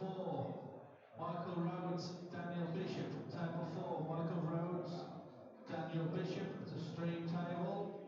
4, Michael Rhodes, Daniel Bishop. Table 4, Michael Rhodes, Daniel Bishop to stream table.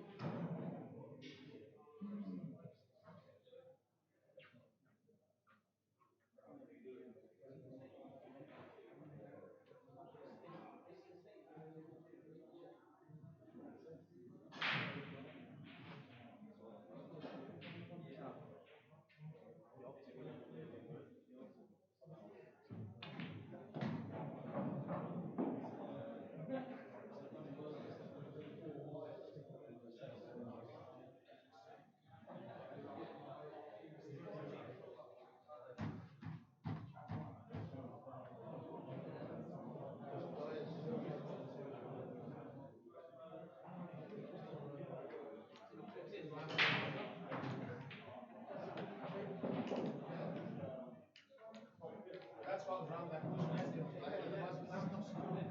That's what was wrong with that cushion yesterday. I had it was black up screwed in.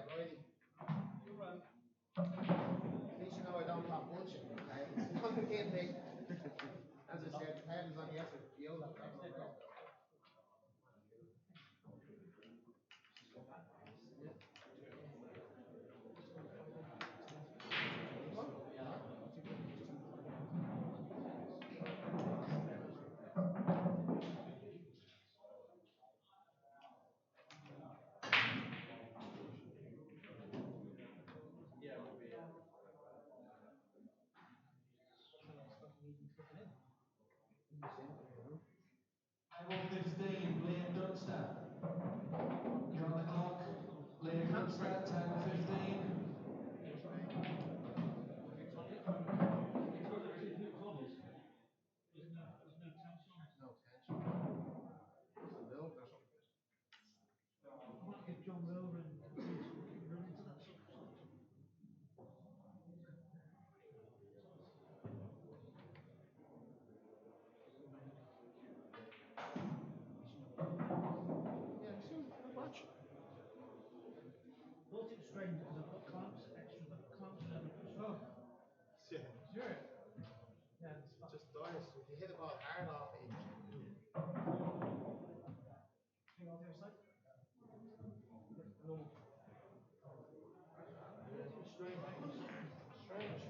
Righty. At least you know I don't talk bullshit, okay? It's not the kid thing. As I said, the head is on the extra field. Table 15, Liam Dunster. You're on the clock. Liam Dunster, table 15. No tension. It's a little bit. If John Rover and run into that sort of stuff. Yeah, I'm still not much. Thought it was strange because I've got clamps, extra clamps and everything. Oh. Yeah. Sure. Yeah, It just dies. If you hit the ball hard off it, hang on the other side. no. Strange. Strange.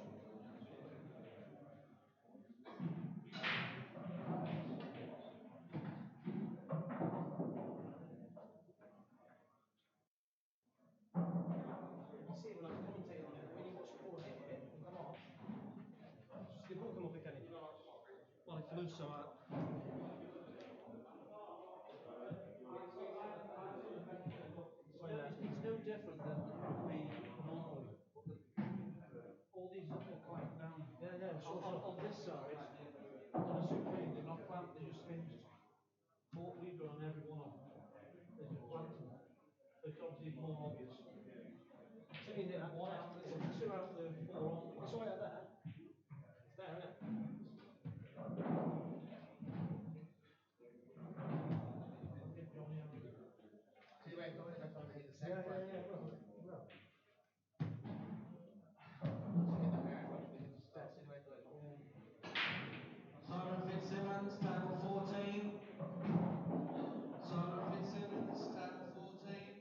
You see when I'm commentating, when you watch the ball hit it, come off. The ball come off again. Well, it flew so hard. It's no different than it would be normally. All these are clamped down. Yeah, sure. On this side, on a Supreme, they're not clamped, they're just hinged. 4 leader on every one of them. They just clamped them. It's obviously more obvious. So you did that. One out, it's 2 out of the 4 on. It's all out there. It's there, isn't it? I'll give Johnny a See the way it's going, if I told you to hit the second one. well. Hit the hard one, we hit the step. See the way it's going. Simon Fitzsimmons, table 14. Simon Fitzsimmons, table 14.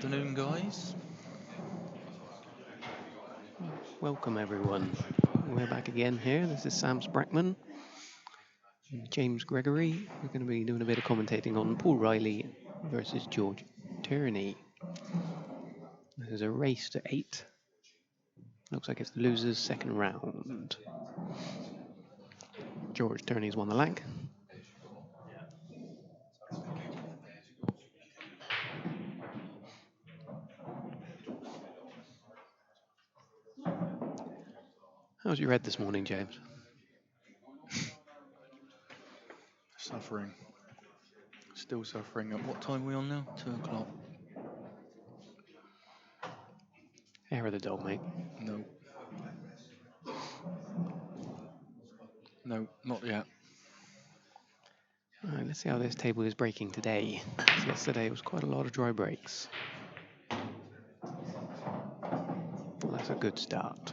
afternoon, guys. Welcome everyone. We're back again here. This is Sam Sprackman and James Gregory. We're going to be doing a bit of commentating on Paul Riley versus George Tierney. This is a race to 8. Looks like it's the loser's second round. George Tierney's won the lag. How's your head this morning, James? Suffering. Still suffering. At what time are we on now? 2 o'clock. Hair of the dog, mate. No. No, not yet. Alright, let's see how this table is breaking today. So yesterday was quite a lot of dry breaks. Well, that's a good start.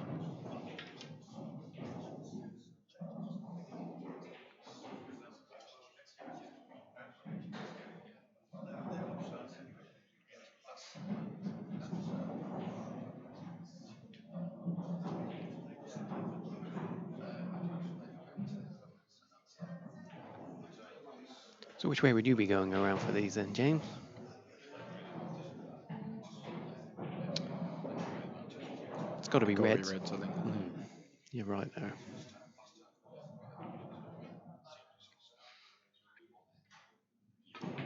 So which way would you be going around for these then, James? It's got to be reds. Reds, I think. You're right there.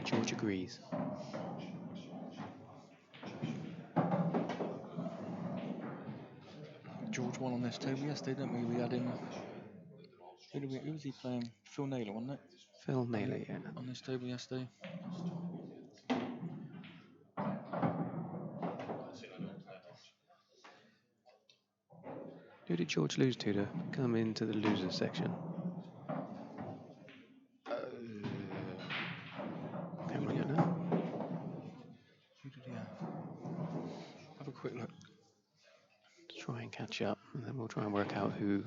George agrees. George won on this table yesterday, didn't we? We had him. Who was he playing? Phil Naylor, wasn't it? Phil Naylor, yeah. On this table yesterday. Who did George lose to come into the losers section? Can't remember now. Who did he have? Have a quick look. Try and catch up, and then we'll try and work out who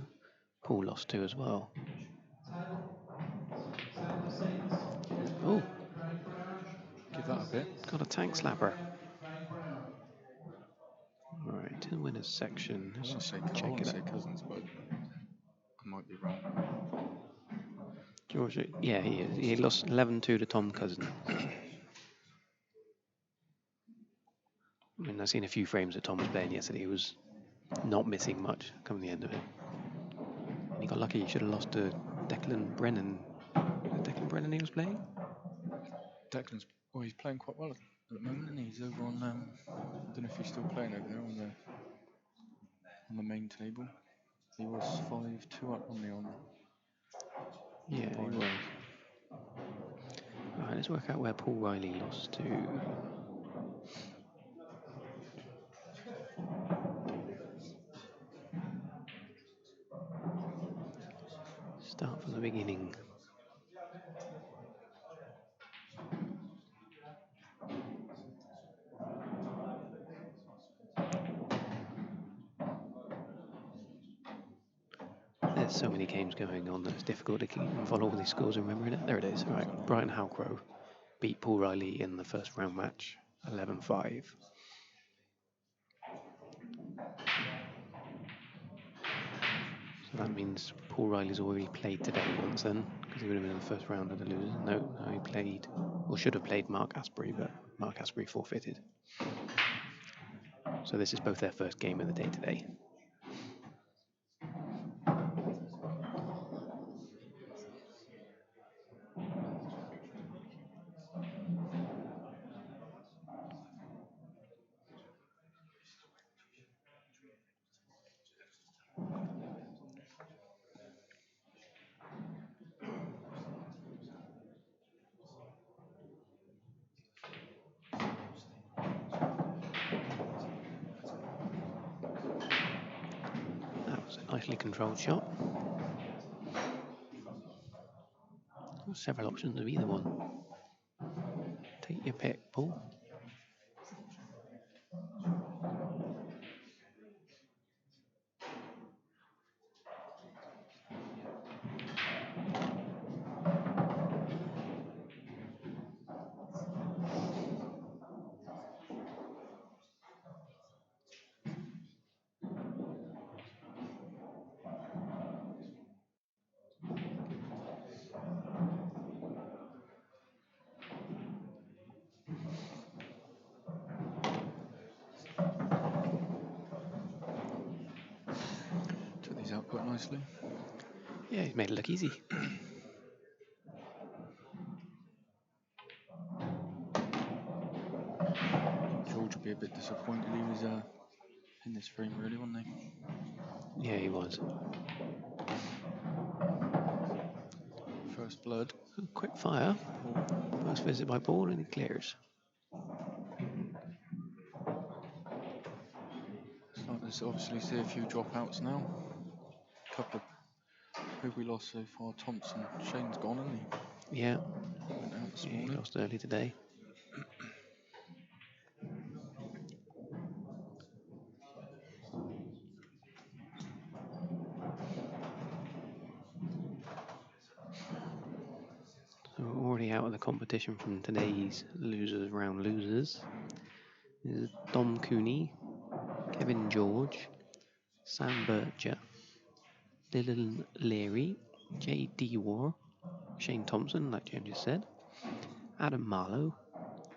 Paul lost to as well. Oh, Give that a bit. got a tank slapper. All right, to the winners section. I Let's want to just check it say out. Cousins, but I might be wrong. George, yeah, he is. He lost 11-2 to Tom Cousin. I mean, I've seen a few frames that Tom was playing yesterday. He was not missing much coming the end of it. And he got lucky. He should have lost to Declan Brennan. Was it Declan Brennan he was playing? Declan's, well, he's playing quite well at the moment, and he's over on. I don't know if he's still playing over there on the main table. He was 5-2 up on me on. Yeah, he was. Alright, let's work out where Paul Riley lost to. Start from the beginning. There's so many games going on that it's difficult to keep and follow all these scores and remembering it. There it is. All right, Brian Halcrow beat Paul Riley in the first round match, 11-5. So that means Paul Riley's already played today once then, because he would have been in the first round of the losers. No, he played, or should have played Mark Asprey, but Mark Asprey forfeited. So this is both their first game of the day today. That was a nicely controlled shot. Several options of either one. Take your pick, Paul. nicely. Yeah, he's made it look easy. George would be a bit disappointed. He was in this frame, really, wasn't he? Yeah, he was. First blood. Quick fire. First visit by Paul, and he clears. Starting to obviously see a few dropouts now. Couple of who we lost so far. Thompson. Shane's gone, isn't he? Yeah. Went out this He morning. lost early today. So we're already out of the competition from today's losers round losers. This is Dom Cooney, Kevin George, Sam Bircher, Dylan Leary, Jay Dewar, Shane Thompson, like James just said, Adam Marlowe,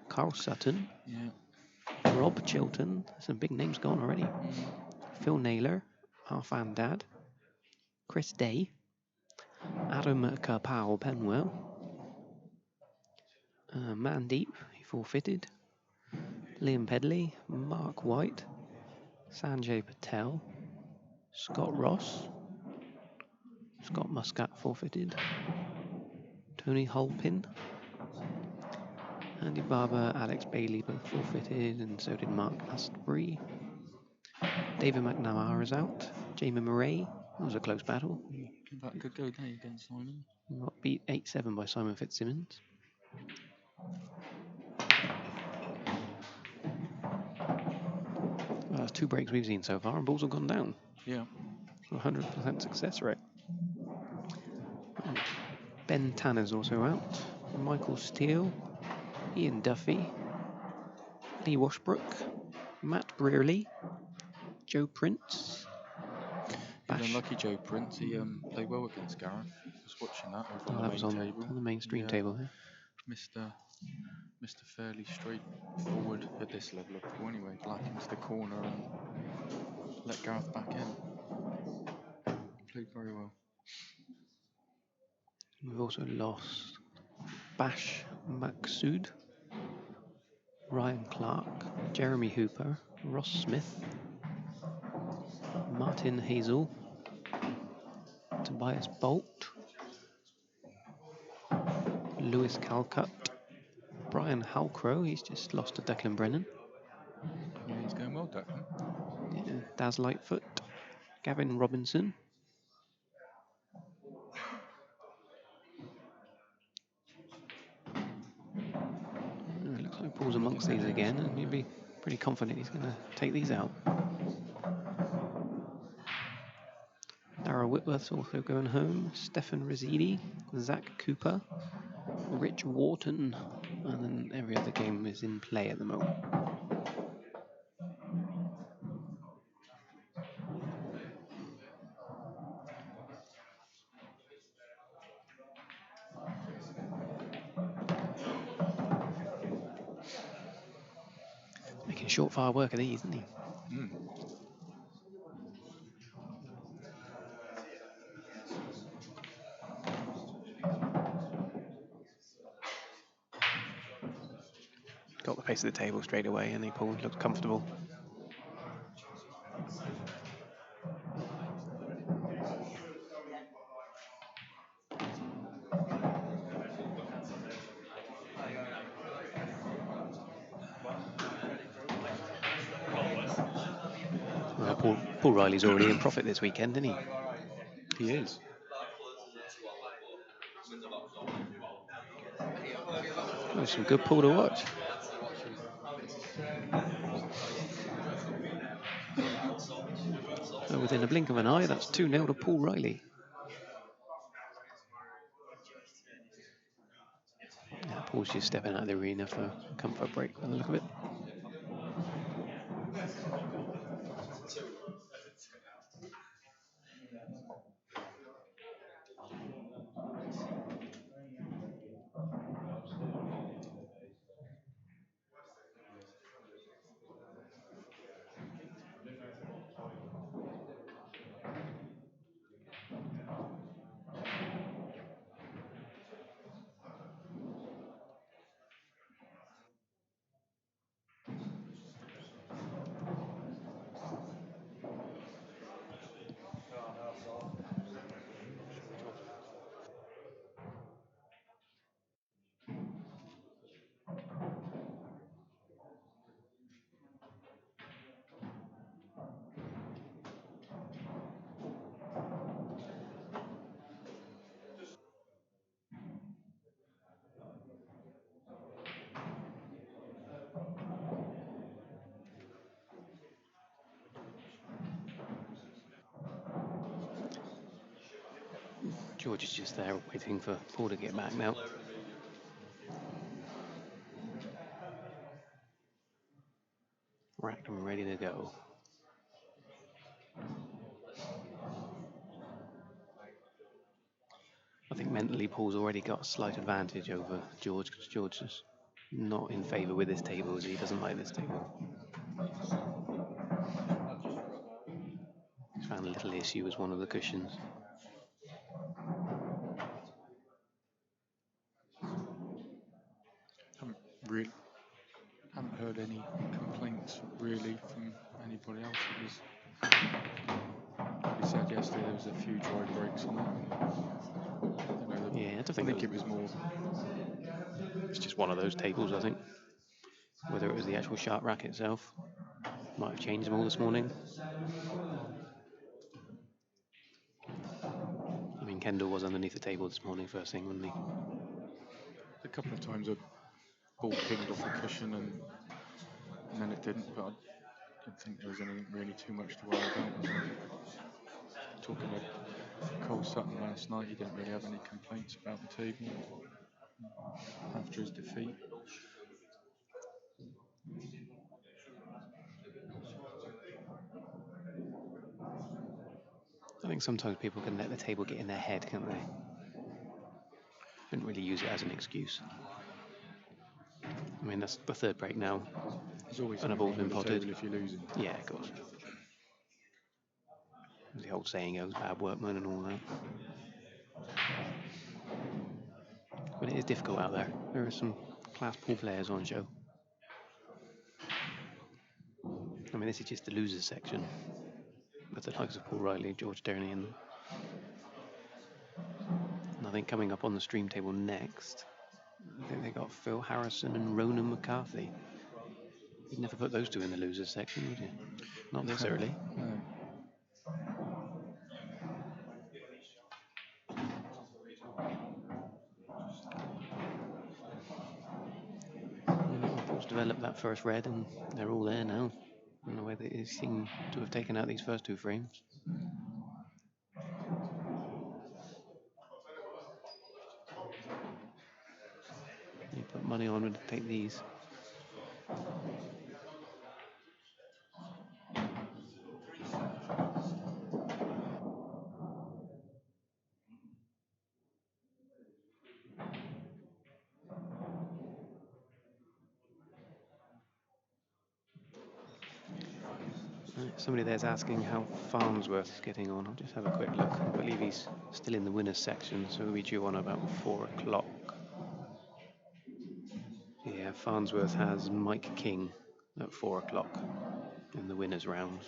Carl Sutton, Yeah. Rob Chilton, some big names gone already, Phil Naylor, Arfan Dad, Chris Day, Adam Kapow Penwell, Mandeep, he forfeited, Liam Pedley, Mark White, Sanjay Patel, Scott Ross, Scott Muscat forfeited, Tony Holpin, Andy Barber, Alex Bailey both forfeited, and so did Mark Astbury. David McNamara is out. Jamie Murray, that was a close battle. That could go down against Simon. He got beat 8-7 by Simon Fitzsimmons. Well, that's 2 breaks we've seen so far, and balls have gone down. Yeah. 100% success rate. Ben Tanner's also out. Michael Steele, Ian Duffy, Lee Washbrook, Matt Brearley, Joe Prince. He was unlucky, Joe Prince. He played well against Gareth. I was watching that over on the main table. On the mainstream table here. Mr. Fairly straightforward at this level of pool anyway. Black into the corner and let Gareth back in. Played very well. We've also lost Bash Maksud, Ryan Clark, Jeremy Hooper, Ross Smith, Martin Hazel, Tobias Bolt, Lewis Calcutt, Brian Halcrow, he's just lost to Declan Brennan. Yeah, he's going well, Declan. Yeah, Daz Lightfoot, Gavin Robinson. It looks like Paul's amongst these again, and you'd be pretty confident he's going to take these out. Darrell Whitworth's also going home. Stefan Rizzidi, Zach Cooper, Rich Wharton, and then every other game is in play at the moment. Making short fire work of these, isn't he? Got the pace of the table straight away, and he pulled, looked comfortable. Well, Paul Riley's already in profit this weekend, isn't he? He is. Oh, some good pool to watch. So within a blink of an eye, that's 2-0 to Paul Riley. Yeah, Paul's just stepping out of the arena for a comfort break by the look of it. George is just there waiting for Paul to get back now. Racked and ready to go. I think mentally Paul's already got a slight advantage over George because George is not in favour with this table as he doesn't like this table. He's found a little issue with one of the cushions. Haven't heard any complaints really from anybody else. It was, like we said yesterday, there was a few dry breaks on it. Yeah, I think it was more. It's just one of those tables, I think. Whether it was the actual sharp rack itself, might have changed them all this morning. I mean, Kendall was underneath the table this morning first thing, wasn't he? A couple of times a ball pinged off the cushion and then it didn't, but I don't think there was anything really too much to worry about. Talking about Cole Sutton last night, he didn't really have any complaints about the table after his defeat. I think sometimes people can let the table get in their head, can't they? Shouldn't really use it as an excuse. I mean, that's the third break now. There's always and a ball's been potted. If you're losing. Yeah, of course. The old saying goes, bad workman and all that. But it is difficult out there. There are some class pool players on show. I mean, this is just the losers section with the likes of Paul Riley, George Tierney, and I think coming up on the stream table next, I think they got Phil Harrison and Ronan McCarthy. You'd never put those two in the losers section, would you? Not this early. No. Paul's developed that first red, and they're all there now. In the way that they seem to have taken out these first two frames. You put money on to take these. Somebody there's asking how Farnsworth is getting on. I'll just have a quick look. I believe he's still in the winners section, so we'll be due on about 4 o'clock. Yeah, Farnsworth has Mike King at 4 o'clock in the winners rounds.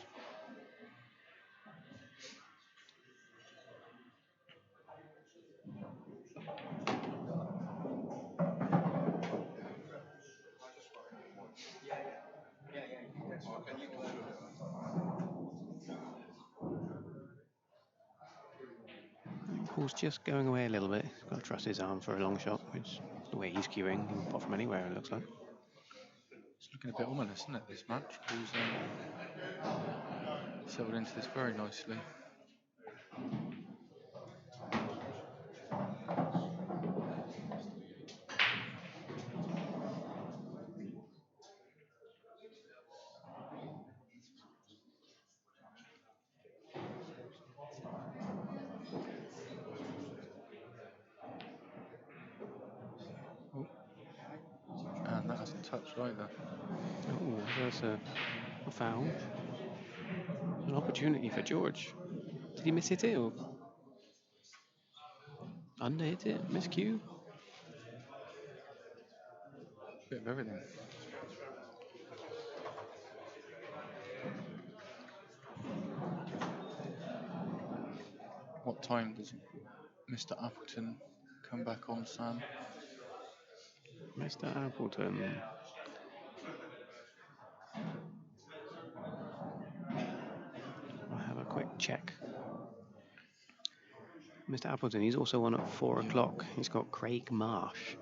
Paul's just going away a little bit. He's got to trust his arm for a long shot, which is the way he's queuing. He can pop from anywhere, it looks like. It's looking a bit ominous, isn't it, this match? Paul's settled into this very nicely. And that hasn't touched either. Oh, there's a foul. An opportunity for George. Did he miss hit it or under hit it? Miscue? Bit of everything. What time does Mr. Appleton come back on, Sam? Mr. Appleton. I'll have a quick check. Mr. Appleton, he's also on at 4 o'clock. He's got Craig Marsh.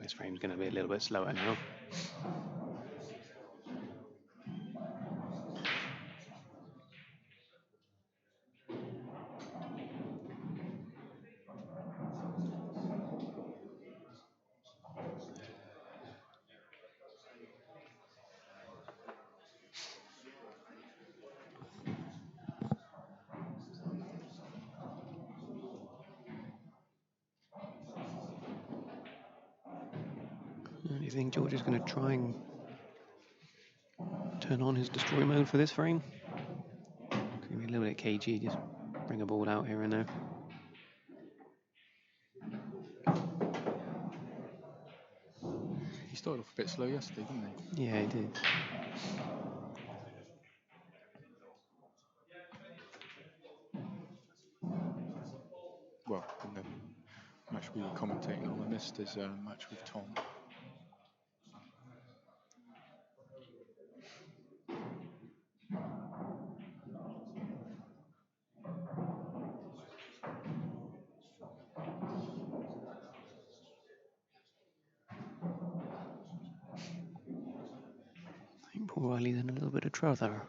This frame's going to be a little bit slower now. Do you think George is going to try and turn on his destroy mode for this frame? Could be a little bit cagey, just bring a ball out here and there. He started off a bit slow yesterday, didn't he? Yeah, he did. Well, in the match we were commentating on, I missed his match with Tom. I think Paul Riley's in a little bit of trouble.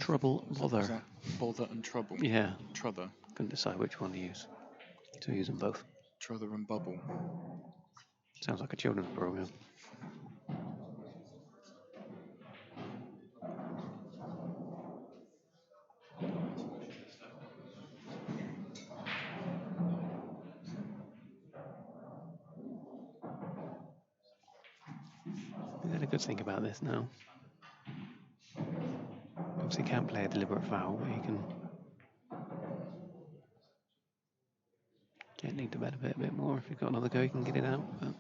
Bother. Is that bother and trouble? Yeah. Trother. Couldn't decide which one to use. So use them both. Trother and bubble. Sounds like a children's program. Is that a good thing about this now? Obviously can't play a deliberate foul, but you can gently to bed a bit more. If you've got another go, you can get it out. But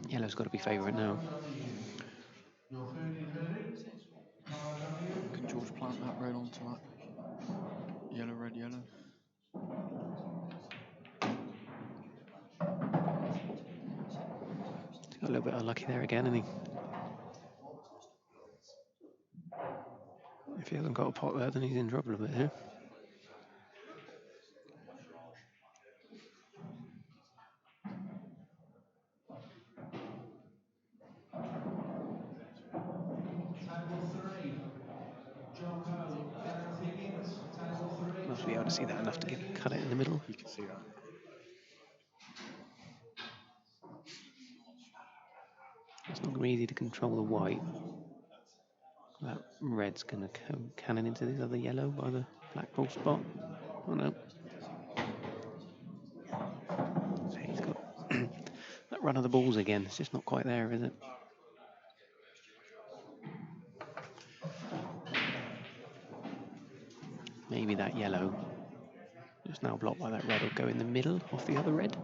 yellow's got to be favourite now. Your food is ready. Cards on you. Can George plant that red onto that? Yellow, red, yellow. He's got a little bit unlucky there again, isn't he? If he hasn't got a pot there, then he's in trouble a bit here. Table 3. John Poe, Gareth Higgins. Table 3. Must be able to see that enough to cut it in the middle. You can see that. It's not going to be easy to control the white. That red's going to come cannon into this other yellow by the black ball spot. Oh no. So he's got that run of the balls again. It's just not quite there, is it? Maybe that yellow, just now blocked by that red, will go in the middle off the other red.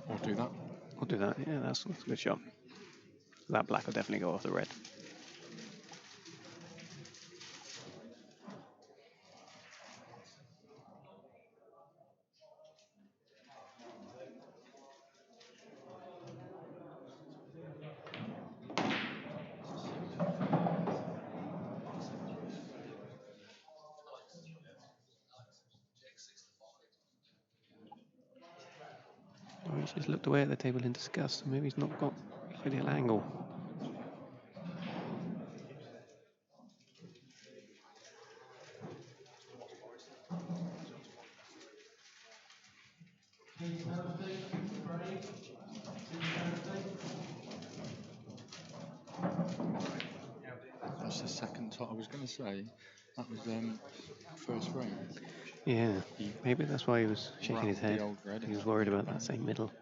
Or do that. We'll do that. Yeah, that's a good shot. That black will definitely go off the red. Oh, he's just looked away at the table in disgust. Maybe he's not got ideal angle. Keith Thursday. Craig. Tim Thursday. That's the second time. I was going to say that was first frame. Yeah, maybe that's why he was shaking his head. The old red. He was worried about that same middle.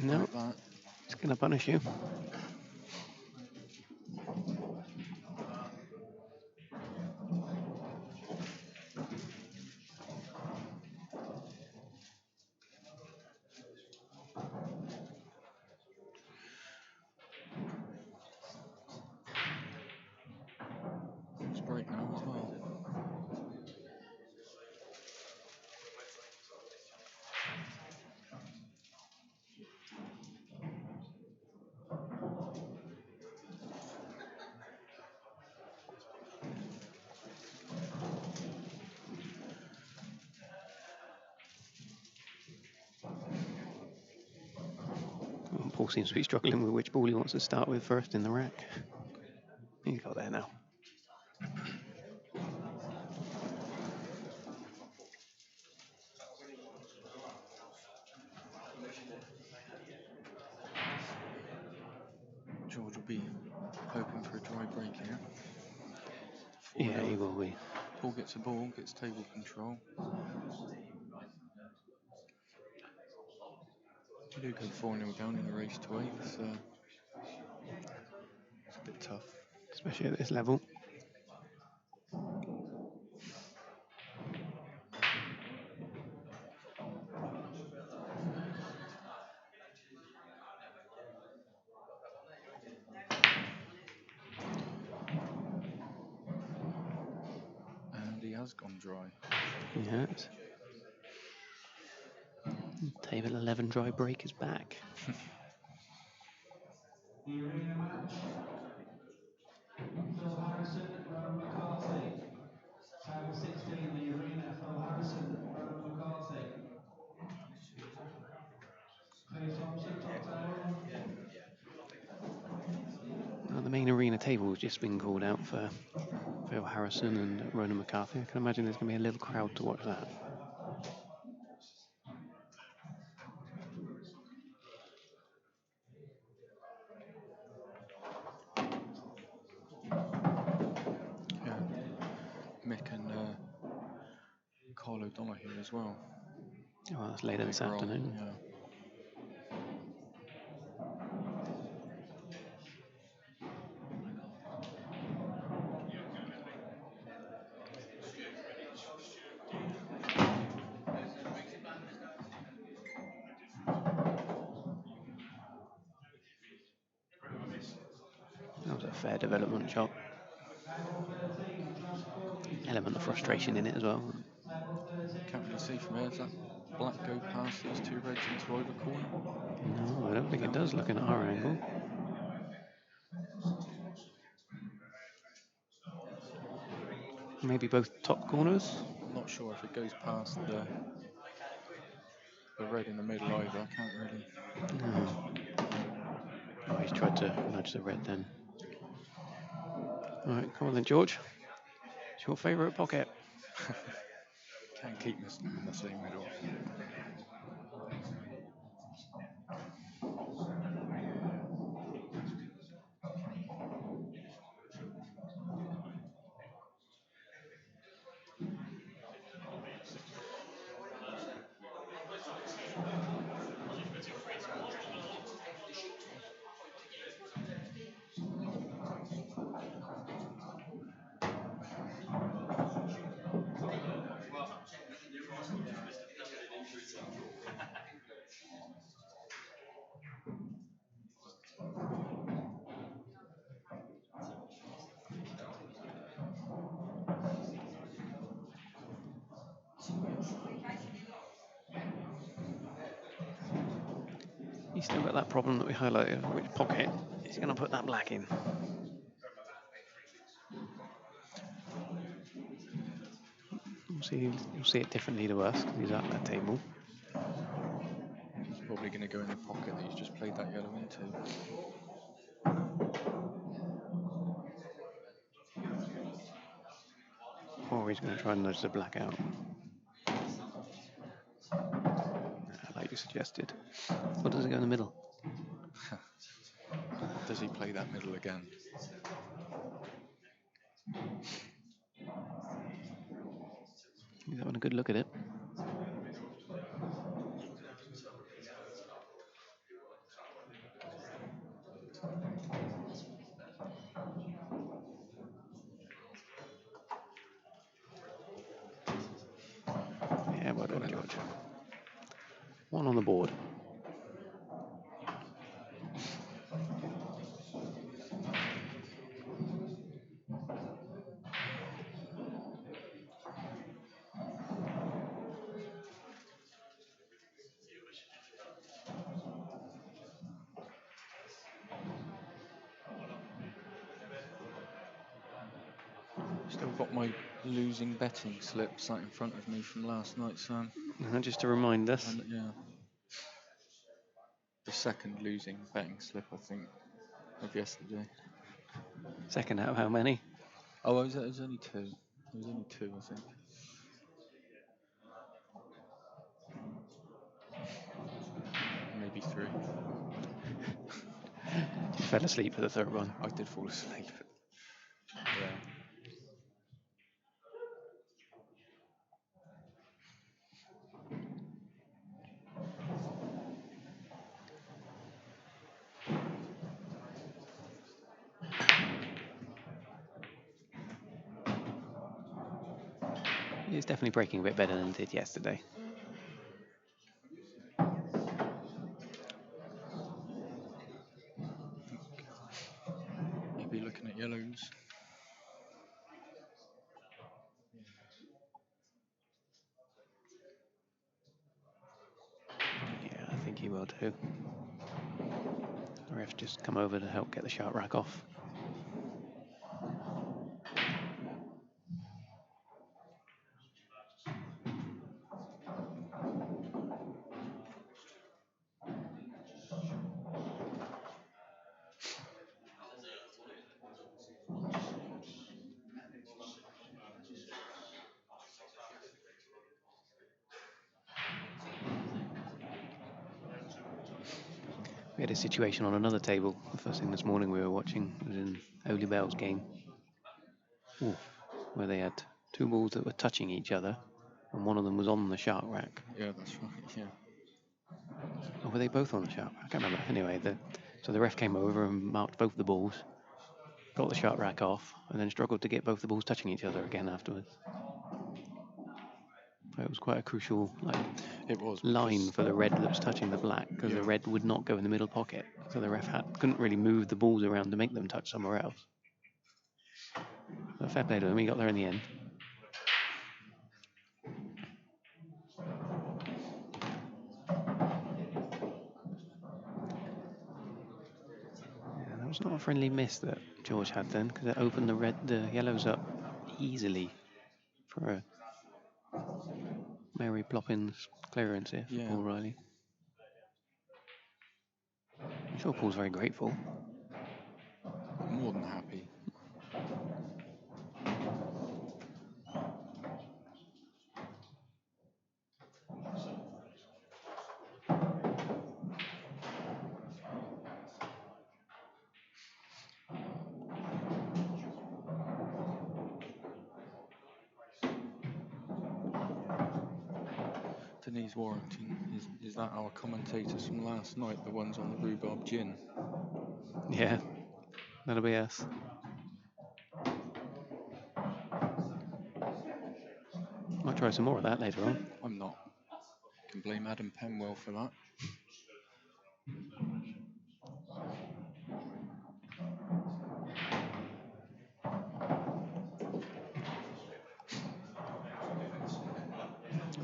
No, like that. it's going to punish you. It's break now as well. Well, Paul seems to be struggling with which ball he wants to start with first in the rack. He's got there now. George will be hoping for a dry break here. Yeah, he will be. Paul gets the ball, gets table control. You do go 4-0 down in the race to 8. It's a bit tough. Especially at this level. And he has gone dry. Yes. Table 11 dry break is back. The arena match. Phil Harrison, Ronan McCarthy. Table 16, the arena. Phil Harrison, Ronan McCarthy. Clay Thompson, top table. Well, the main arena table has just been called out for Phil Harrison and Ronan McCarthy. I can imagine there's going to be a little crowd to watch that. Yeah. Mick and Carl O'Donoghue as well. Oh, that's later this Later on, afternoon. yeah. That was a fair development shot. Table 13, Josh Corky. Element of frustration in it as well. Table 13. Can't really see from here. Does that John black go Tyrney. past these two reds into either corner? No, I don't think it does, looking at our angle. Maybe both top corners. I'm not sure if it goes past the red in the middle either. I can't really. No. Oh, he's tried to nudge the red then. All right, come on then, George. It's your favourite pocket. Can't keep missing them in the same middle. He's still got that problem that we highlighted. Which pocket is he going to put that black in? You'll see it differently to us because he's at that table. He's probably going to go in the pocket that he's just played that yellow into. Or he's going to try and nudge the black out. Like you suggested. Or does it go in the middle? Does he play that middle again? He's having a good look at it. Yeah, well done, Got it. George. 1 on the board. Still got my losing betting slip sat in front of me from last night, Sam. Just to remind us. And yeah, the second losing betting slip, I think, of yesterday. Second out of how many? Oh, it was only 2. It was only 2, I think. Maybe 3. You fell asleep for the third one. I did fall asleep. Yeah. It's definitely breaking a bit better than it did yesterday. Maybe looking at yellows. Yeah, I think he will too. The ref just come over to help get the shot rack off. We had a situation on another table. The first thing this morning we were watching was in Oli Bell's game. Ooh, where they had 2 balls that were touching each other, and one of them was on the shark rack. Yeah, that's right. Yeah. Or were they both on the shark? I can't remember. Anyway, so the ref came over and marked both the balls, got the shark rack off, and then struggled to get both the balls touching each other again afterwards. It was quite a crucial It was line for the red that was touching the black, because the red would not go in the middle pocket, so the ref couldn't really move the balls around to make them touch somewhere else. So fair play to him, he got there in the end. Yeah, that was not a friendly miss that George had then, because it opened the yellows up easily for a Mary Ploppins clearance here for Paul Riley. I'm sure Paul's very grateful. More than happy. Denise Warrington, is that our commentators from last night, the ones on the rhubarb gin? Yeah, that'll be us. Might try some more of that later on. I'm not. Can blame Adam Penwell for that.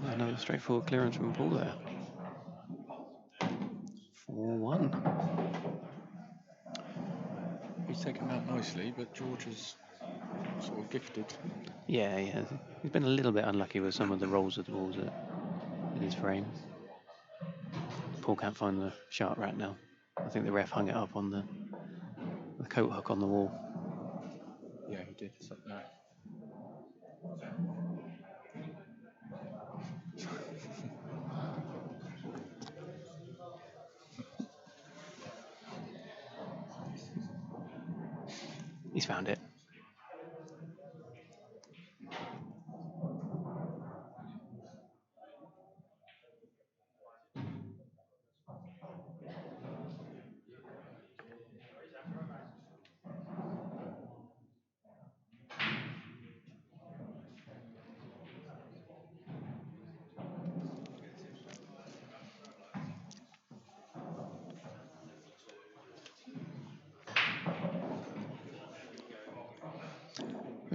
Another straightforward clearance from Paul there. 4-1. He's taken that nicely, but George is sort of gifted. Yeah, he has. He's been a little bit unlucky with some of the rolls of the balls in his frame. Paul can't find the shark rack now. I think the ref hung it up on the coat hook on the wall. Yeah, he did. So, no. He's found it.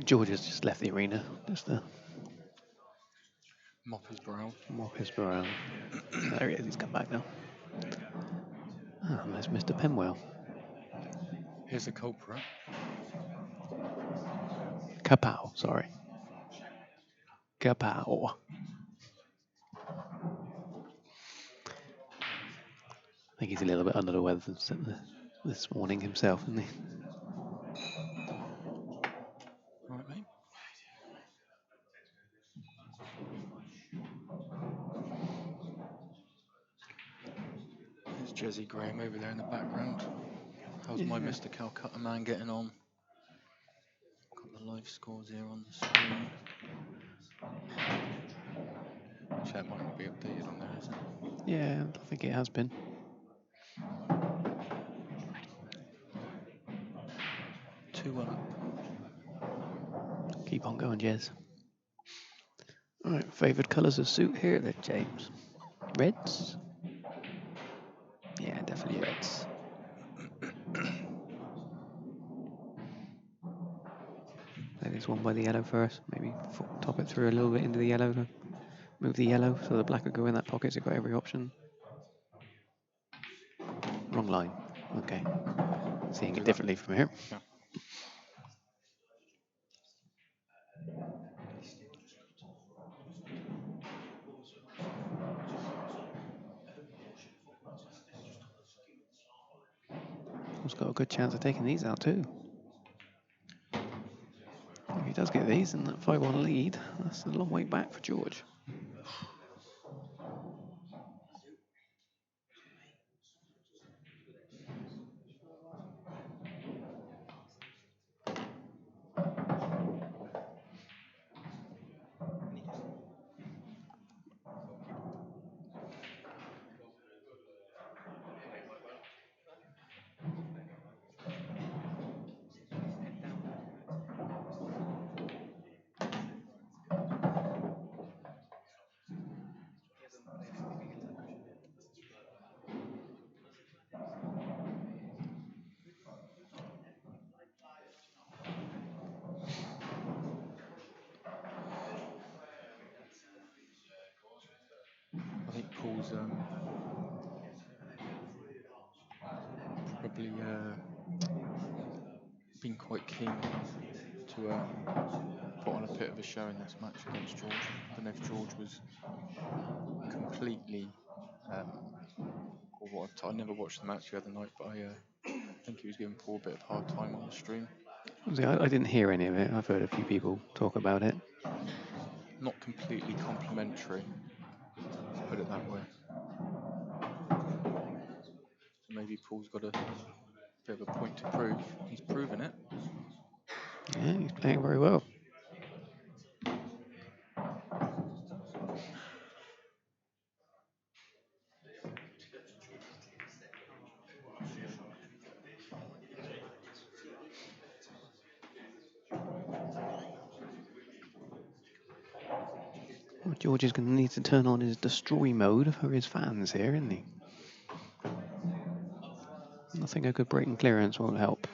George has just left the arena, just to Mop his brow. mop his brow. There he is, he's come back now. Ah, and there's Mr. Penwell. Here's the culprit. Kapow, sorry. Kapow. I think he's a little bit under the weather this morning himself, isn't he? Right, mate. There's Jezzy Graham over there in the background. How's my Mr. Calcutta man getting on? Got the live scores here on the screen. Chat might not be updated on there, is it? Yeah, I think it has been. 2-1 up. Keep on going, Jez. Alright, favoured colours of suit here then, James. Reds? Yeah, definitely reds. Play this one by the yellow first. Maybe top it through a little bit into the yellow. Move the yellow so the black will go in that pocket, so you've got every option. Wrong line. Okay. Seeing it differently from here. Yeah. He's got a good chance of taking these out too. If he does get these in that 5-1 lead, that's a long way back for George. I think Paul's probably been quite keen to put on a bit of a show in this match against George. I don't know if George was completely, or what I never watched the match the other night, but I think he was giving Paul a bit of hard time on the stream. See, I didn't hear any of it. I've heard a few people talk about it. Not completely complimentary, let's put it that way. So maybe Paul's got a bit of a point to prove. He's proven it. Yeah, he's playing very well. Well, George is going to need to turn on his destroy mode for his fans here, isn't he? Nothing a good break and clearance won't help.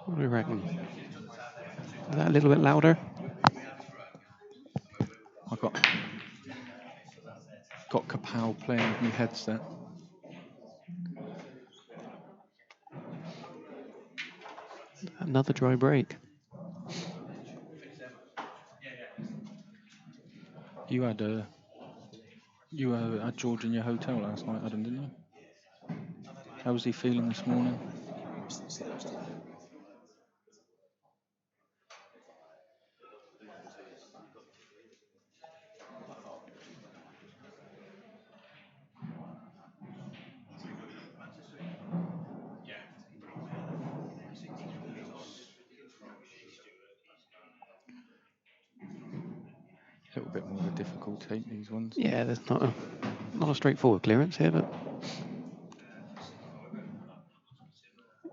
What do you reckon? Is that a little bit louder? I got Kapow playing with my headset. Another dry break. You had George in your hotel last night, Adam, didn't you? How was he feeling this morning? little bit more of a difficult take, these ones. Yeah, there's not a straightforward clearance here, but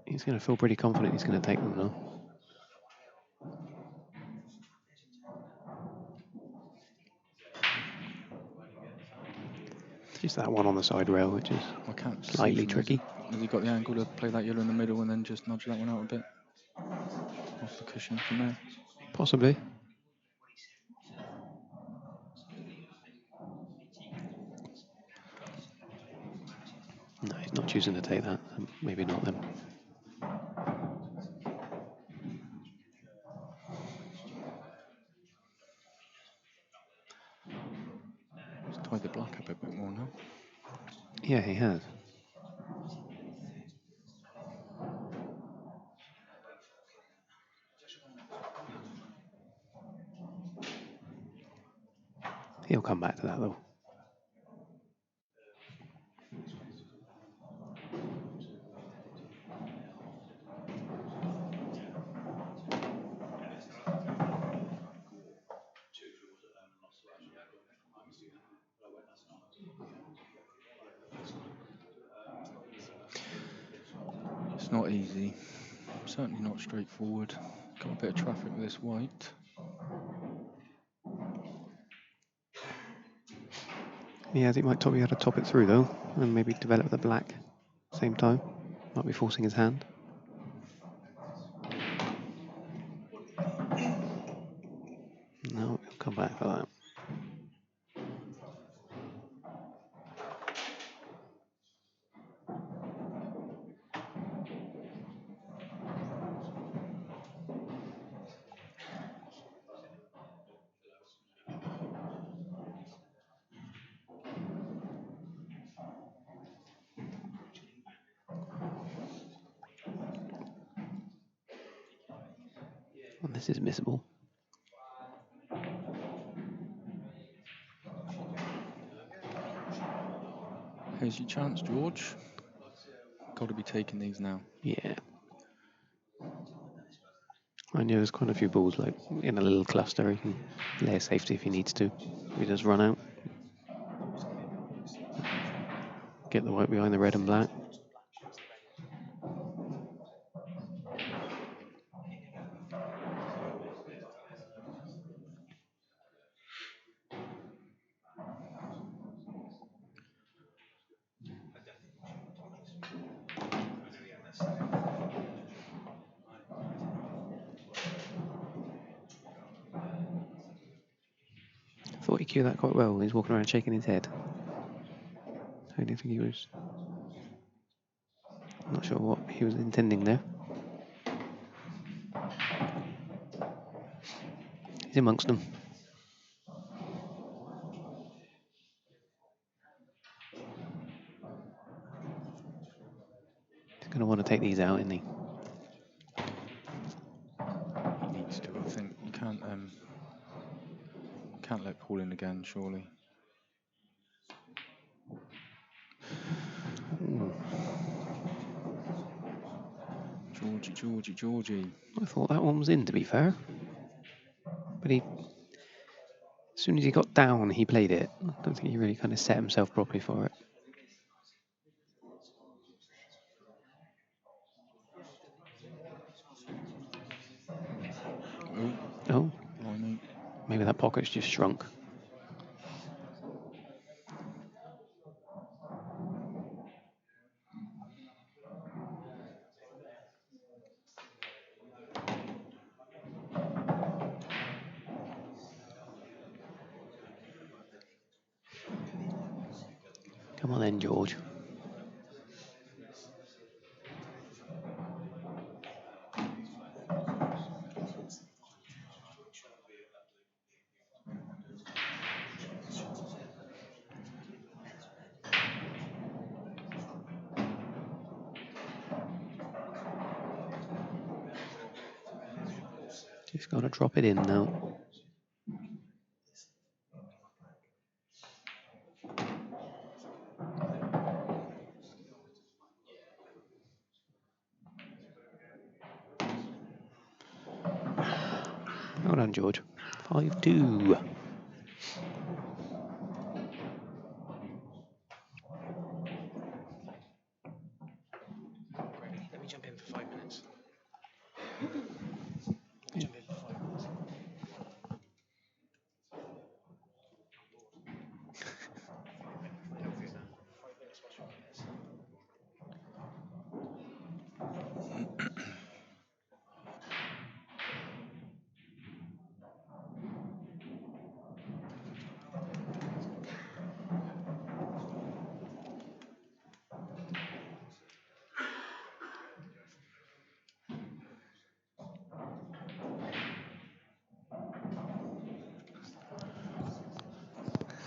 he's going to feel pretty confident he's going to take them now. Just that one on the side rail, which is I can't see slightly from this. tricky. Has he got the angle to play that yellow in the middle and then just nudge that one out a bit? Off the cushion from there. Possibly. No, he's not choosing to take that. Maybe not then. He's tied the black up a bit more now. Yeah, he has. He'll come back to that though. It's not easy. Certainly not straightforward. Got a bit of traffic with this white. Yeah, I think might be able to top it through though, and maybe develop the black at the same time. Might be forcing his hand. No, he'll come back for that. Well, this is missable. Here's your chance, George. Got to be taking these now. Yeah. I know there's quite a few balls like in a little cluster. He can lay a safety if he needs to. If he does run out. Get the white behind the red and black. Thought he cued that quite well. He's walking around shaking his head. I don't think he was. Not sure what he was intending there. He's amongst them. He's going to want to take these out, isn't he? He needs to, I think. You can't let Paul in again, surely. Ooh. Georgie. I thought that one was in, to be fair. But as soon as he got down, he played it. I don't think he really kind of set himself properly for it. Oh, Blimey. maybe that pocket's just shrunk. Come on then, George. Just got to drop it in now. Well done, George. 5-2.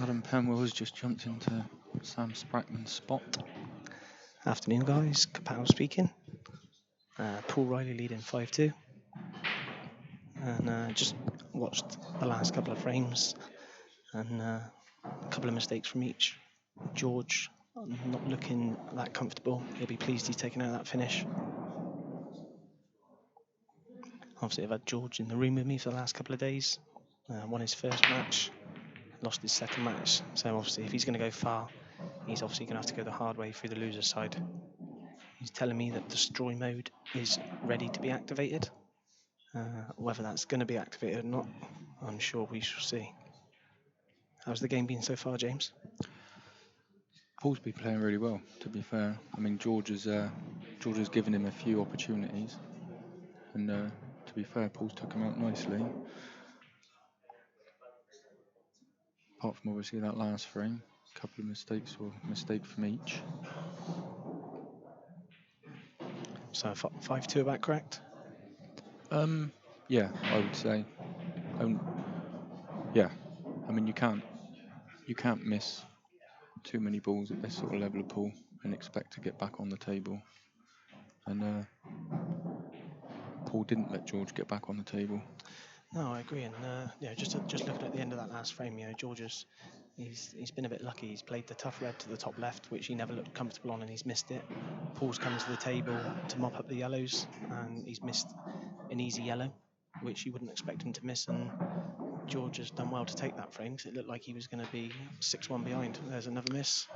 Adam Penwell has just jumped into Sam Sprackman's spot. Afternoon, guys. Kapow speaking. Paul Riley leading 5-2. And just watched the last couple of frames and a couple of mistakes from each. George not looking that comfortable. He'll be pleased he's taken out that finish. Obviously, I've had George in the room with me for the last couple of days. Won his first match, lost his second match. So obviously, if he's going to go far, he's obviously going to have to go the hard way through the loser's side. He's telling me that destroy mode is ready to be activated. Whether that's going to be activated or not, I'm sure we shall see. How's the game been so far, James? Paul's been playing really well, to be fair. I mean, George has given him a few opportunities, and to be fair, Paul's took him out nicely. Apart from obviously that last frame, a couple of mistakes or mistake from each. So 5-2 about correct? Yeah, I would say. Yeah, I mean you can't miss too many balls at this sort of level of pool and expect to get back on the table. And Paul didn't let George get back on the table. No, I agree. And just looking at the end of that last frame, George he's been a bit lucky. He's played the tough red to the top left, which he never looked comfortable on, and he's missed it. Paul's come to the table to mop up the yellows, and he's missed an easy yellow, which you wouldn't expect him to miss. And George has done well to take that frame because it looked like he was going to be 6-1 behind. There's another miss.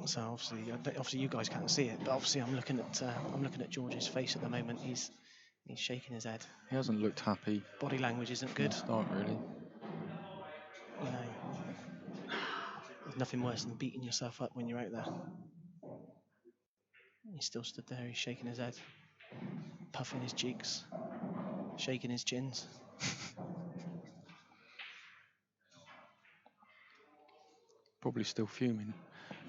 So obviously you guys can't see it, but obviously I'm looking at George's face at the moment. He's shaking his head. He hasn't looked happy. Body language isn't good. Start really. There's nothing worse than beating yourself up when you're out there. He's still stood there. He's shaking his head, puffing his cheeks, shaking his chins. Probably still fuming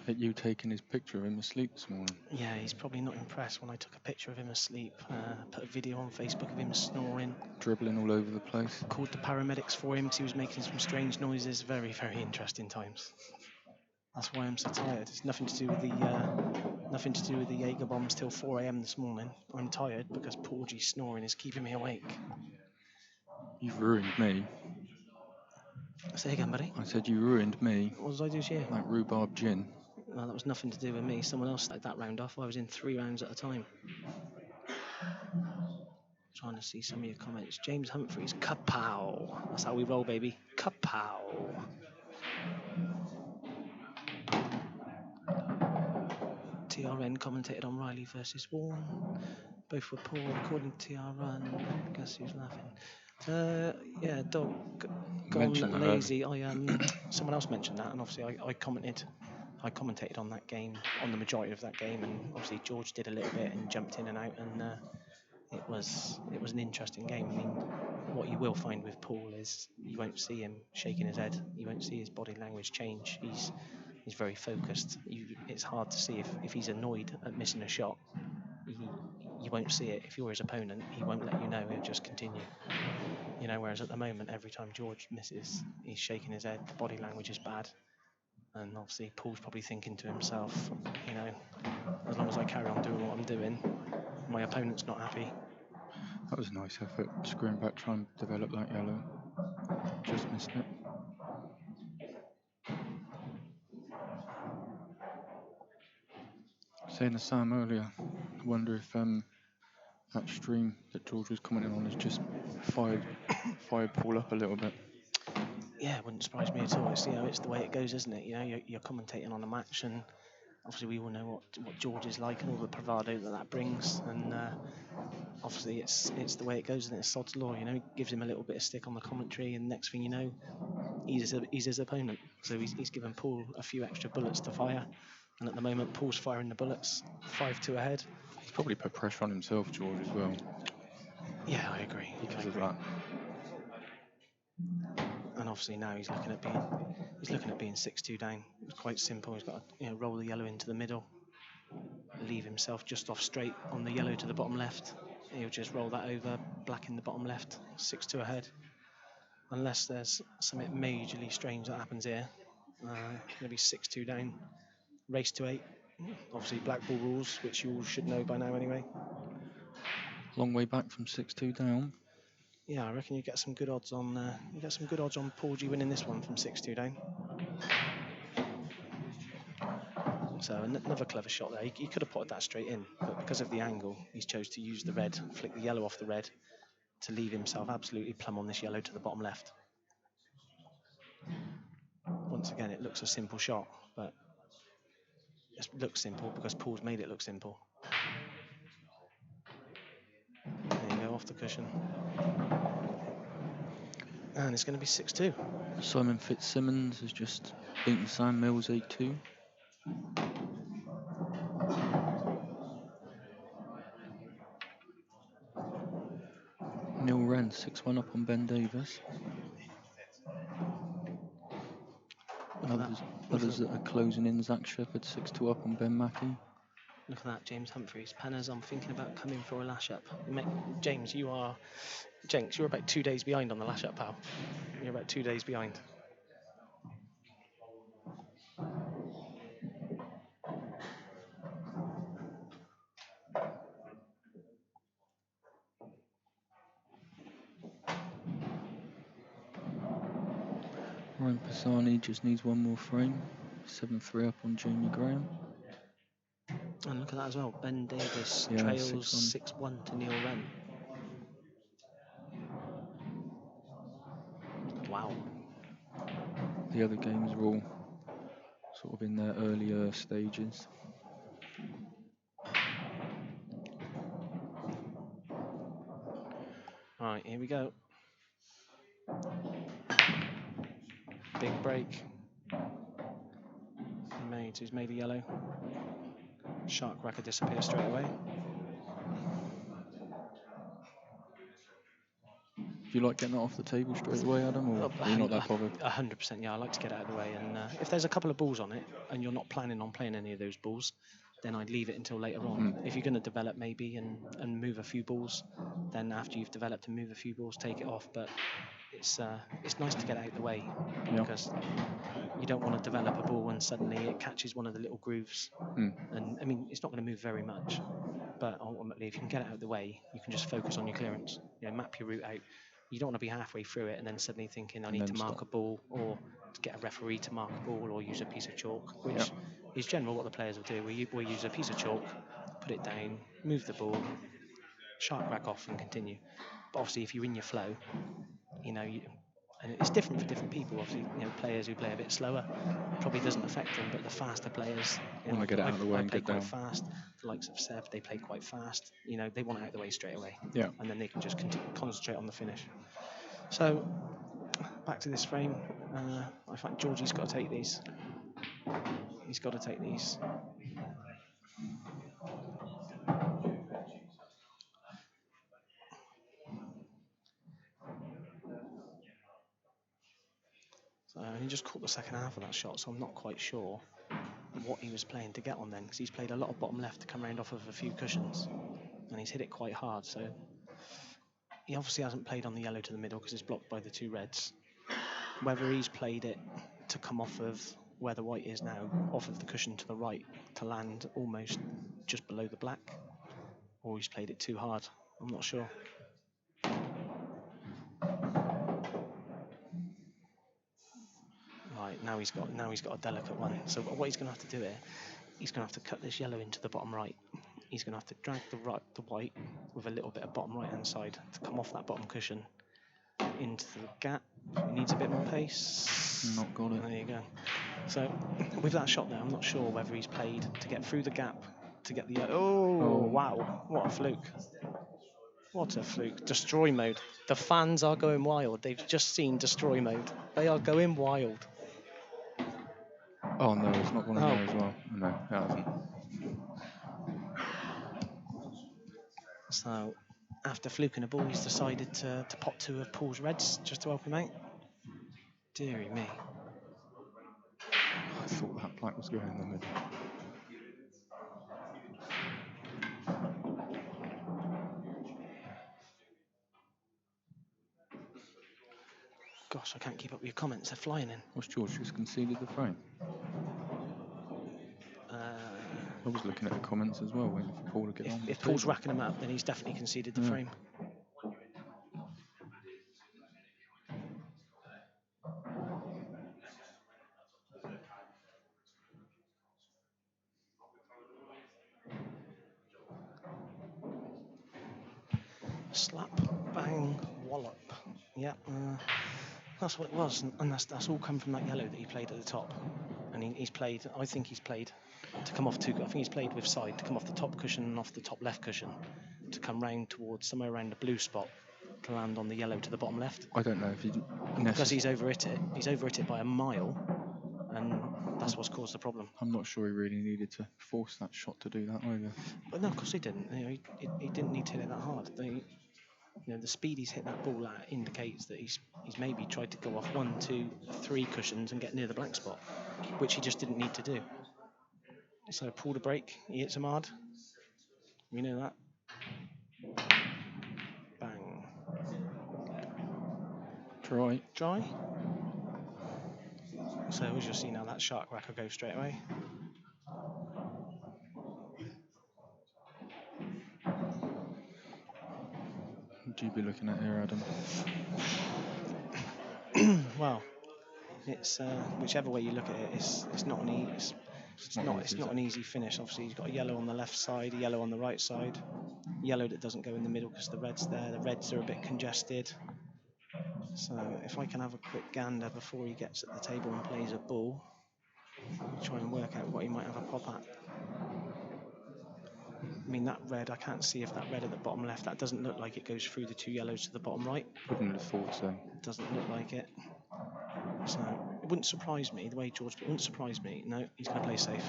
at you taking his picture of him asleep this morning. Yeah, he's probably not impressed when I took a picture of him asleep, put a video on Facebook of him snoring. Dribbling all over the place. Called the paramedics for him because he was making some strange noises. Very, very interesting times. That's why I'm so tired. It's nothing to do with the Jaeger bombs till 4 a.m. this morning. I'm tired because Paul G's snoring is keeping me awake. You've ruined me. Say again, buddy. I said you ruined me. What did I do to you? That rhubarb gin. Well, that was nothing to do with me. Someone else started that round off. I was in 3 rounds at a time. Trying to see some of your comments. James Humphreys, kapow. That's how we roll, baby. Kapow. TRN commentated on Riley versus Warren. Both were poor, according to TRN. Guess who's laughing? Yeah, dog gone lazy. Someone else mentioned that, and obviously I commentated on that game, on the majority of that game, and obviously George did a little bit and jumped in and out, and it was an interesting game. I mean, what you will find with Paul is you won't see him shaking his head. You won't see his body language change. He's very focused. It's hard to see if he's annoyed at missing a shot. You won't see it. If you're his opponent, he won't let you know. He'll just continue. Whereas at the moment, every time George misses, he's shaking his head. The body language is bad. And obviously, Paul's probably thinking to himself, as long as I carry on doing what I'm doing, my opponent's not happy. That was a nice effort, screwing back, trying to develop that yellow. Just missed it. Saying to Sam earlier, I wonder if that stream that George was commenting on has just fired Paul up a little bit. Yeah, it wouldn't surprise me at all. It's the way it goes, isn't it? You're commentating on a match, and obviously we all know what George is like and all the bravado that brings, and obviously it's the way it goes, and it's sod's law. He gives him a little bit of stick on the commentary, and next thing you know, he's his opponent. So he's given Paul a few extra bullets to fire, and at the moment Paul's firing the bullets, 5-2 ahead. He's probably put pressure on himself, George, as well. Yeah, I agree. Because of that. And obviously now he's looking at being 6-2 down. It's quite simple. He's got to roll the yellow into the middle, leave himself just off straight on the yellow to the bottom left. He'll just roll that over, black in the bottom left, 6-2 ahead. unless there's something majorly strange that happens here. Going to be 6-2 down, race to 8. Obviously black ball rules, which you all should know by now anyway. Long way back from 6-2 down. Yeah, I reckon you get some good odds on Paul G winning this one from 6-2 down. So another clever shot there. He could have potted that straight in, but because of the angle, he's chose to use the red, flick the yellow off the red, to leave himself absolutely plumb on this yellow to the bottom left. Once again, it looks a simple shot, but it looks simple because Paul's made it look simple. There you go, off the cushion. And it's going to be 6-2. Simon Fitzsimmons has just beaten Sam Mills 8-2. Neil Wren 6-1 up on Ben Davis. Others that are closing in, Zach Shepherd 6-2 up on Ben Mackey. Look at that, James Humphreys. Penners, I'm thinking about coming for a lash up. James, you're about 2 days behind on the lash up, pal. You're about 2 days behind. Ryan Pisani just needs one more frame. 7-3 up on Jamie Graham. And look at that as well. Ben Davis Yeah, trails 6-1. 6-1 to Neil Wren. Wow. The other games are all sort of in their earlier stages. All right, here we go. Big break. He's made a yellow. Shark Cracker disappears straight away. Do you like getting that off the table straight away, Adam, or are you not that bothered? 100%, yeah, I like to get it out of the way. And if there's a couple of balls on it and you're not planning on playing any of those balls, then I'd leave it until later on. If you're going to develop maybe and move a few balls, then after you've developed and move a few balls, take it off. But it's nice to get it out of the way because you don't want to develop a ball and suddenly it catches one of the little grooves. And I mean, it's not going to move very much, but ultimately, if you can get it out of the way, you can just focus on your clearance. Map your route out. You don't want to be halfway through it and then suddenly thinking I need to mark a ball or to get a referee to mark a ball or use a piece of chalk, which is generally what the players will do. We use a piece of chalk, put it down, move the ball, shark rack off and continue. But obviously if you're in your flow, and it's different for different people. Obviously, players who play a bit slower probably doesn't affect them, but the faster players, want to get it out of the way and play get quite down. fast. The likes of Seb, they play quite fast. They want it out of the way straight away. Yeah. And then they can just concentrate on the finish. So back to this frame. I find Georgie's got to take these. He's got to take these. So he just caught the second half of that shot, so I'm not quite sure what he was playing to get on then, because he's played a lot of bottom left to come around off of a few cushions, and he's hit it quite hard. So he obviously hasn't played on the yellow to the middle because it's blocked by the two reds. Whether he's played it to come off of where the white is now, off of the cushion to the right, to land almost just below the black, or he's played it too hard, I'm not sure. Right, now he's got a delicate one. So what he's going to have to do here, he's going to have to cut this yellow into the bottom right. He's going to have to drag the white with a little bit of bottom right hand side to come off that bottom cushion into the gap. He needs a bit more pace. Not got it. There you go. So with that shot there, I'm not sure whether he's played to get through the gap to get the wow, what a fluke. What a fluke. Destroy mode. The fans are going wild. They've just seen destroy mode. They are going wild. Oh no, it's not gone in there as well. No, it hasn't. So after fluking a ball, he's decided to pop two of Paul's reds just to help him out. Deary me. I thought that black was going in the middle. Gosh, I can't keep up with your comments. They're flying in. What's George just conceded the frame? I was looking at the comments as well, waiting for Paul to get on the If Paul's table. racking them up, then he's definitely conceded the frame. Slap, bang, wallop. Yeah, that's what it was, and that's all come from that yellow that he played at the top. And he's played. I think he's played to come off two. I think he's played with side to come off the top cushion and off the top left cushion to come round towards somewhere around the blue spot to land on the yellow to the bottom left. I don't know if he because he's over hit it. He's over hit it by a mile, and that's what's caused the problem. I'm not sure he really needed to force that shot to do that either. But no, of course he didn't. You know, he didn't need to hit it that hard. The speed he's hit that ball at indicates that he's maybe tried to go off 1, 2, 3 cushions and get near the black spot, which he just didn't need to do. So pull the brake, he hits him hard. We know that. Bang. Dry. So as you'll see now, that shark rack will go straight away. What do you be looking at here, Adam? Well, it's whichever way you look at it, it's not an easy finish. Obviously, he's got a yellow on the left side, a yellow on the right side, yellow that doesn't go in the middle because the red's there. The reds are a bit congested. So if I can have a quick gander before he gets at the table and plays a ball, try and work out what he might have a pop at. I mean, that red, I can't see if that red at the bottom left, that doesn't look like it goes through the 2 yellows to the bottom right. Wouldn't have thought so. Doesn't look like it. So it wouldn't surprise me, the way George, it wouldn't surprise me. No, he's going to play safe.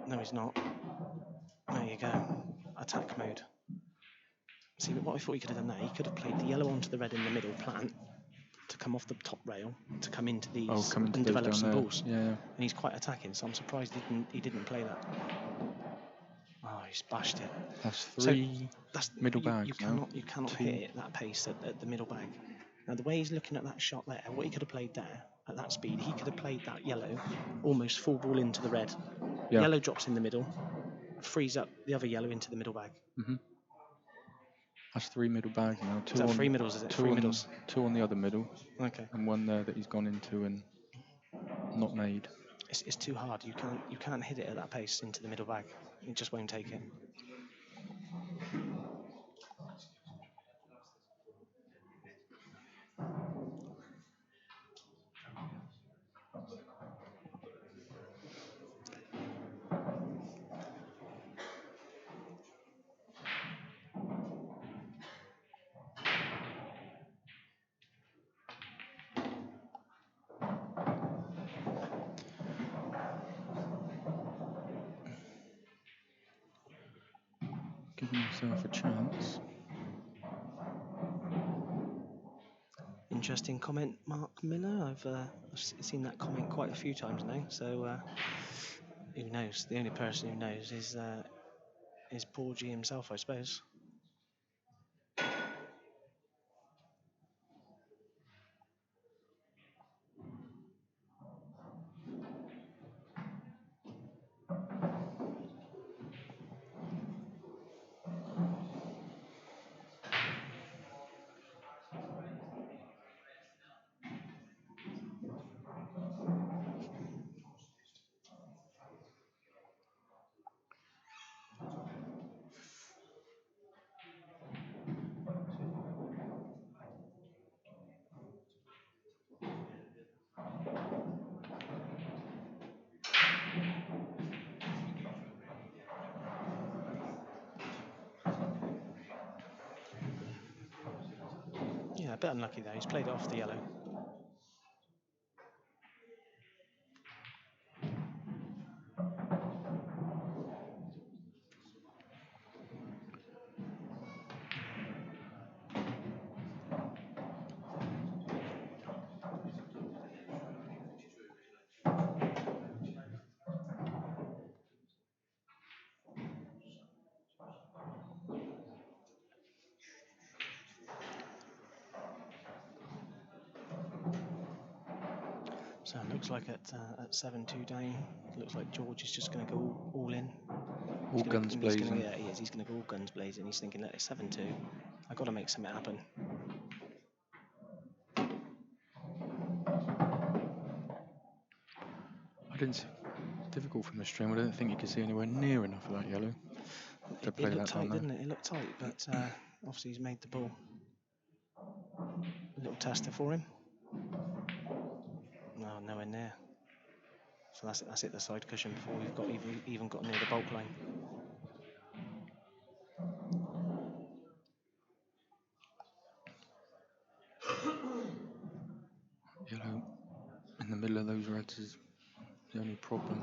No, he's not. There you go. Attack mode. See, what I thought he could have done there, he could have played the yellow onto the red in the middle plant to come off the top rail to come into these and develop some balls. Yeah. And he's quite attacking, so I'm surprised he didn't play that. Oh, he's bashed it. That's 3 middle bags. You cannot hit it at that pace at the middle bag. Now the way he's looking at that shot there, what he could have played there at that speed, he could have played that yellow almost full ball into the red. Yeah. Yellow drops in the middle, frees up the other yellow into the middle bag. Mm-hmm. That's 3 middle bags now. Is that 3 middles? Is it 3 middles? 2 on the other middle. Okay. And 1 there that he's gone into and not made. It's too hard. You can't hit it at that pace into the middle bag. It just won't take it. Giving himself a chance. Interesting comment, Mark Miller. I've seen that comment quite a few times now. So who knows? The only person who knows is Paul G himself, I suppose. Yeah, a bit unlucky there. He's played it off the yellow. So it looks like at 7-2 down, looks like George is just going to go all in. All guns blazing. Yeah, he is. He's going to go all guns blazing. He's thinking, look, it's 7-2. I've got to make something happen. I didn't see. Difficult from the stream. I don't think you could see anywhere near enough of that yellow to play It looked that tight, down didn't it? It looked tight, but obviously he's made the ball. A little tester for him. No, nowhere near. So that's hit the side cushion before we've got even got near the bulk line. Yellow in the middle of those reds is the only problem.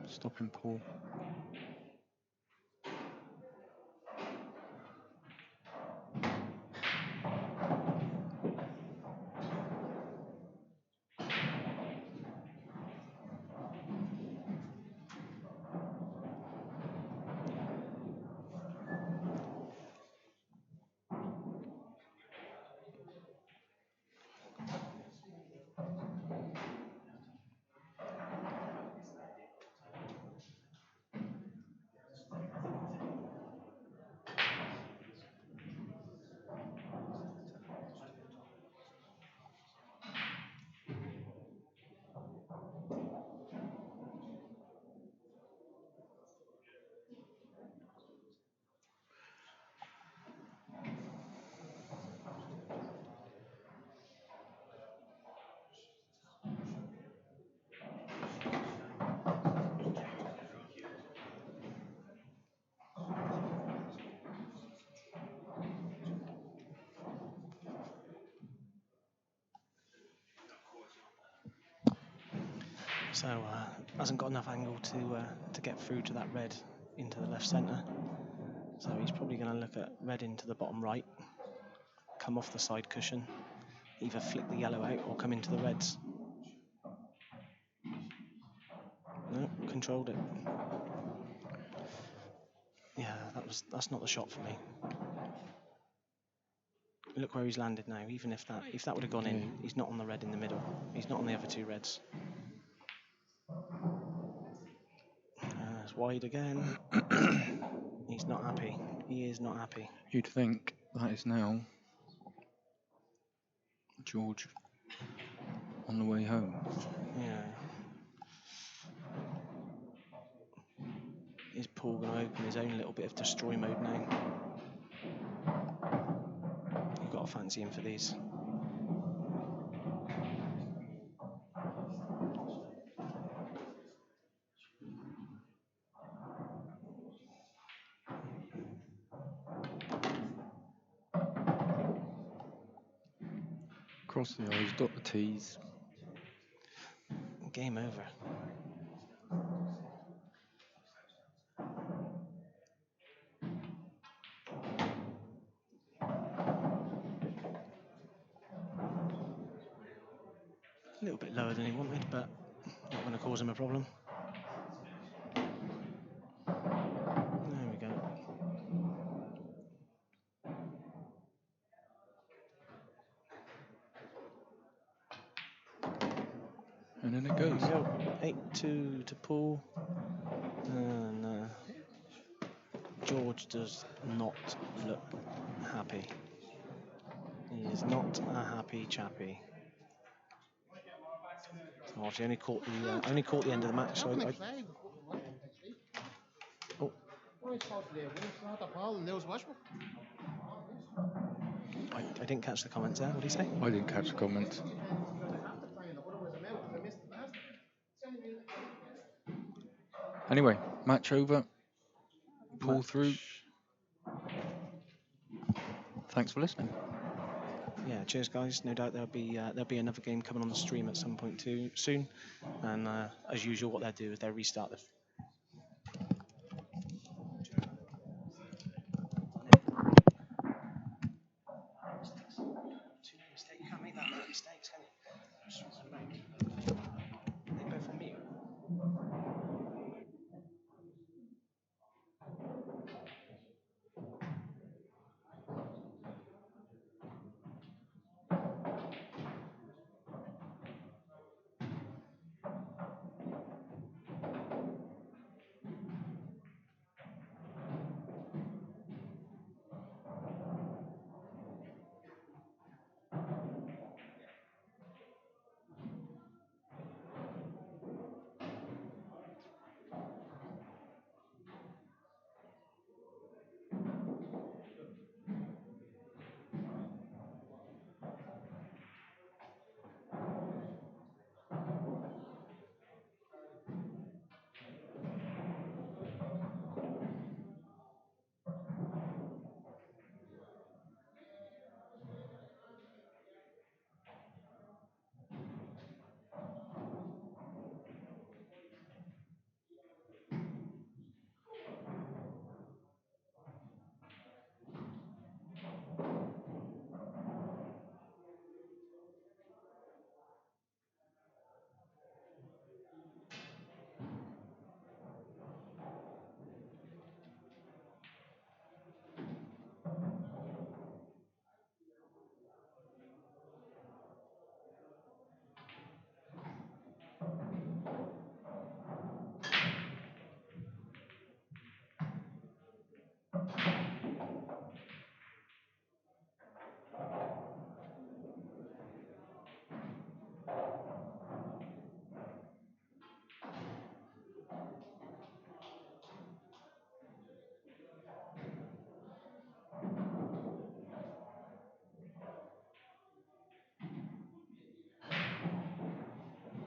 Stopping Paul. So hasn't got enough angle to get through to that red into the left centre. So he's probably going to look at red into the bottom right, come off the side cushion, either flick the yellow out or come into the reds. No, controlled it. Yeah, that's not the shot for me. Look where he's landed now. Even if that would have gone in, he's not on the red in the middle. He's not on the other two reds. It's wide again. He's not happy. He is not happy. You'd think that is now George on the way home. Yeah. Is Paul going to open his own little bit of destroy mode now? You've got to fancy him for these. Cross the I's, dot the T's. Game over. A little bit lower than he wanted, but not going to cause him a problem. There we go. And then it goes. 8-2 to Paul. And George does not look happy. He is not a happy chappy. So obviously only caught the end of the match. So I didn't catch the comments there. What did he say? I didn't catch the comments. Anyway, match over. Pull through. Thanks for listening. Yeah, cheers guys. No doubt there'll be another game coming on the stream at some point too soon. And as usual, what they'll do is they'll restart